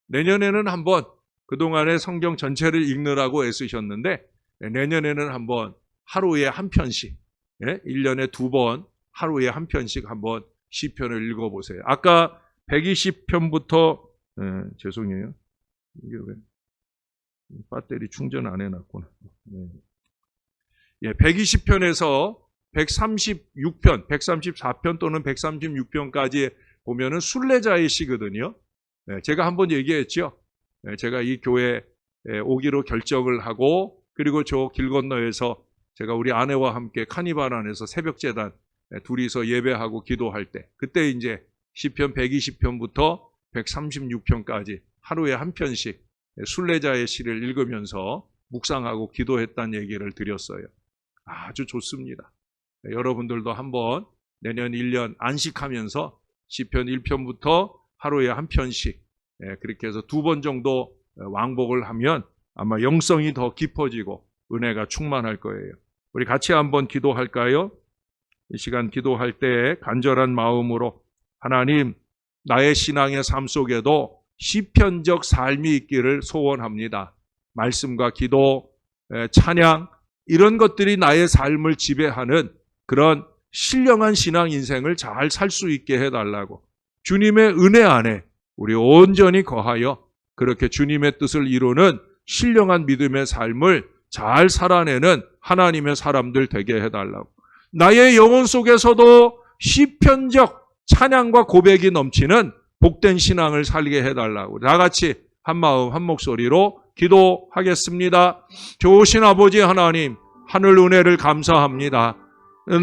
내년에는 한번 그동안에 성경 전체를 읽느라고 애쓰셨는데 내년에는 한번 하루에 한 편씩 1년에 2번 하루에 한 편씩 한번 시편을 읽어보세요. 아까 120편부터 죄송해요. 이게 왜 배터리 충전 안 해놨구나. 120편에서 136편, 134편 또는 136편까지 보면은 순례자의 시거든요. 제가 한번 얘기했죠. 제가 이 교회에 오기로 결정을 하고 그리고 저 길 건너에서 제가 우리 아내와 함께 카니발 안에서 새벽재단 둘이서 예배하고 기도할 때 그때 이제 시편 120편부터 136편까지 하루에 한 편씩 순례자의 시를 읽으면서 묵상하고 기도했다는 얘기를 드렸어요. 아주 좋습니다. 여러분들도 한번 내년 1년 안식하면서 시편 1편부터 하루에 한 편씩 그렇게 해서 2번 정도 왕복을 하면 아마 영성이 더 깊어지고 은혜가 충만할 거예요. 우리 같이 한번 기도할까요? 이 시간 기도할 때 간절한 마음으로 하나님, 나의 신앙의 삶 속에도 시편적 삶이 있기를 소원합니다. 말씀과 기도, 찬양 이런 것들이 나의 삶을 지배하는 그런 신령한 신앙 인생을 잘 살 수 있게 해달라고 주님의 은혜 안에 우리 온전히 거하여 그렇게 주님의 뜻을 이루는 신령한 믿음의 삶을 잘 살아내는 하나님의 사람들 되게 해달라고. 나의 영혼 속에서도 시편적 찬양과 고백이 넘치는 복된 신앙을 살게 해달라고. 다 같이 한 마음 한 목소리로 기도하겠습니다. 좋으신 아버지 하나님, 하늘 은혜를 감사합니다.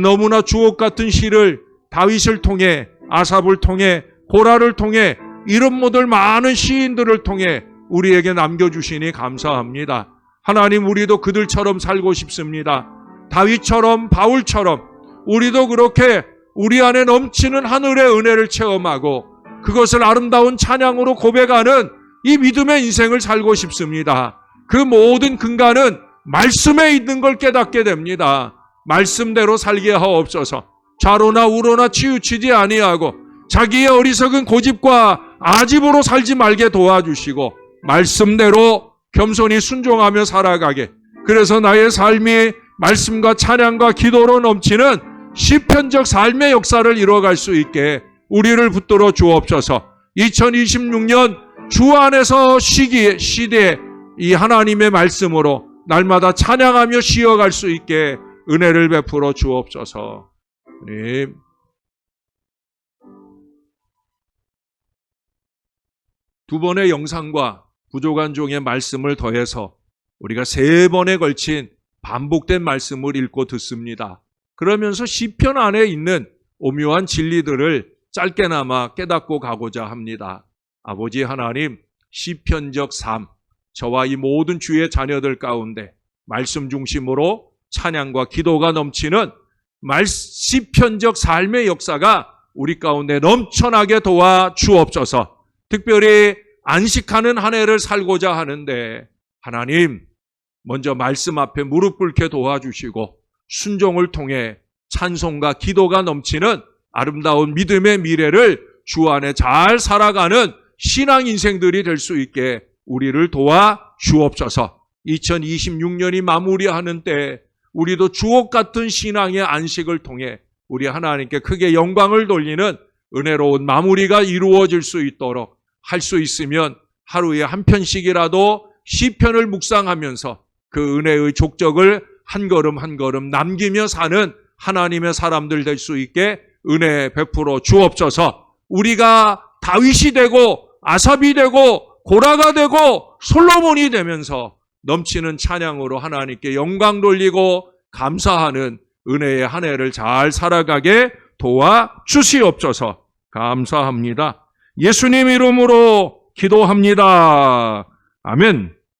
너무나 주옥 같은 시를 다윗을 통해, 아삽을 통해, 고라를 통해 이런 모든 많은 시인들을 통해 우리에게 남겨주시니 감사합니다. 하나님, 우리도 그들처럼 살고 싶습니다. 다윗처럼, 바울처럼 우리도 그렇게 우리 안에 넘치는 하늘의 은혜를 체험하고 그것을 아름다운 찬양으로 고백하는 이 믿음의 인생을 살고 싶습니다. 그 모든 근간은 말씀에 있는 걸 깨닫게 됩니다. 말씀대로 살게 하옵소서. 좌로나 우로나 치우치지 아니하고 자기의 어리석은 고집과 아집으로 살지 말게 도와주시고 말씀대로 겸손히 순종하며 살아가게. 그래서 나의 삶이 말씀과 찬양과 기도로 넘치는 시편적 삶의 역사를 이뤄갈 수 있게 우리를 붙들어 주옵소서. 2026년 주 안에서 시대에 이 하나님의 말씀으로 날마다 찬양하며 쉬어갈 수 있게 은혜를 베풀어 주옵소서. 주님, 두 번의 영상과 부족한 종의 말씀을 더해서 우리가 3번에 걸친 반복된 말씀을 읽고 듣습니다. 그러면서 시편 안에 있는 오묘한 진리들을 짧게나마 깨닫고 가고자 합니다. 아버지 하나님, 시편적 삶, 저와 이 모든 주의 자녀들 가운데 말씀 중심으로 찬양과 기도가 넘치는 시편적 삶의 역사가 우리 가운데 넘쳐나게 도와 주옵소서. 특별히 안식하는 한 해를 살고자 하는데 하나님, 먼저 말씀 앞에 무릎 꿇게 도와주시고 순종을 통해 찬송과 기도가 넘치는 아름다운 믿음의 미래를 주 안에 잘 살아가는 신앙 인생들이 될 수 있게 우리를 도와 주옵소서. 2026년이 마무리하는 때 우리도 주옥 같은 신앙의 안식을 통해 우리 하나님께 크게 영광을 돌리는 은혜로운 마무리가 이루어질 수 있도록 할 수 있으면 하루에 한 편씩이라도 시편을 묵상하면서 그 은혜의 족적을 한 걸음 한 걸음 남기며 사는 하나님의 사람들 될 수 있게 은혜 베풀어 주옵소서. 우리가 다윗이 되고 아삽이 되고 고라가 되고 솔로몬이 되면서 넘치는 찬양으로 하나님께 영광 돌리고 감사하는 은혜의 한 해를 잘 살아가게 도와 주시옵소서. 감사합니다. 예수님 이름으로 기도합니다. 아멘.